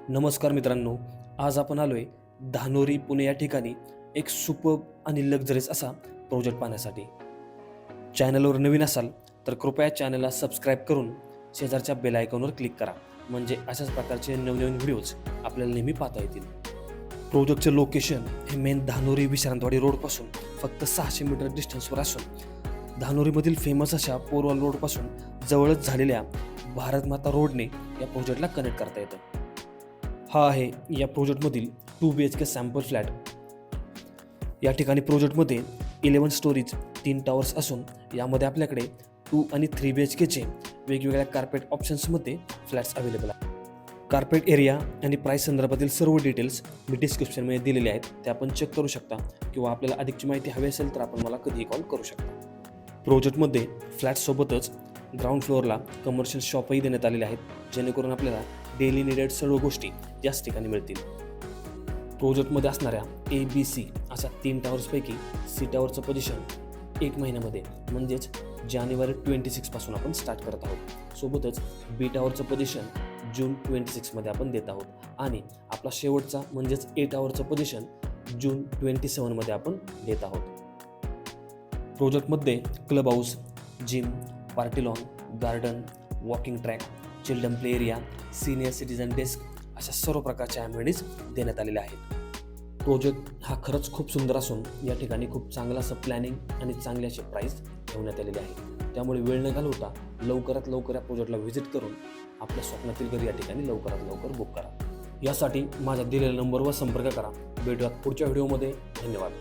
नमस्कार मित्रांनो, आज आपण आलोय धानोरी पुणे या ठिकाणी एक सुपर्ब आणि लक्झरीज असा प्रोजेक्ट पाहण्यासाठी. चॅनलवर नवीन असाल तर कृपया चॅनलला सबस्क्राईब करून शेजारच्या बेल आयकॉनवर क्लिक करा, म्हणजे अशाच प्रकारचे नवनवीन व्हिडिओज आपल्याला नेहमी पाहता येतील. प्रोजेक्टचे लोकेशन हे मेन धानोरी विश्रांतवाडी रोडपासून फक्त 600 मीटर डिस्टन्सवर असून धानोरीमधील फेमस अशा पोरवाल रोडपासून जवळच झालेल्या भारतमाता रोडने या प्रोजेक्टला कनेक्ट करता येतं. हा आहे या प्रोजेक्टमधील 2 BHK सॅम्पल फ्लॅट. या ठिकाणी प्रोजेक्टमध्ये 11 स्टोरीज 3 टॉवर्स असून यामध्ये आपल्याकडे 2 आणि 3 BHKचे वेगवेगळ्या कार्पेट ऑप्शन्समध्ये फ्लॅट्स अवेलेबल आहेत. कार्पेट एरिया आणि प्राईस संदर्भातील सर्व डिटेल्स मी डिस्क्रिप्शनमध्ये दिलेले आहेत, ते आपण चेक करू शकता किंवा आपल्याला अधिकची माहिती हवी असेल तर आपण मला कधीही कॉल करू शकता. प्रोजेक्टमध्ये फ्लॅटसोबतच ग्राउंड फ्लोअरला कमर्शियल शॉपही देण्यात आलेले आहेत, जेणेकरून आपल्याला डेली निडेड सर्व गोष्टी याच ठिकाणी मिळतील. प्रोजेक्टमध्ये असणाऱ्या ABC अशा 3 टॉवर्सपैकी C टॉवरचं पोझिशन 1 महिन्यामध्ये म्हणजेच जानेवारी 26 पासून आपण स्टार्ट करत आहोत. सोबतच B टॉवरचं पोझिशन जून 26 मध्ये आपण देत आहोत आणि आपला शेवटचा म्हणजेच A टॉवरचं पोझिशन जून 27 मध्ये आपण देत आहोत. प्रोजेक्टमध्ये club house, gym, party lawn, garden, walking track, children play area, senior citizen desk अशा सर्व प्रकारच्या ॲम्युनिटीज देण्यात आलेल्या आहेत. प्रोजेक्ट हा खरंच खूप सुंदर असून या ठिकाणी खूप चांगलं असं प्लॅनिंग आणि चांगले असे प्राईस ठेवण्यात आलेले आहे. त्यामुळे वेळ न घालवता लवकरात लवकर या प्रोजेक्टला व्हिजिट करून आपल्या स्वप्नातील घर या ठिकाणी लवकरात लवकर बुक करा. यासाठी माझ्या दिलेल्या नंबरवर संपर्क करा. भेटूयात पुढच्या व्हिडिओमध्ये. धन्यवाद.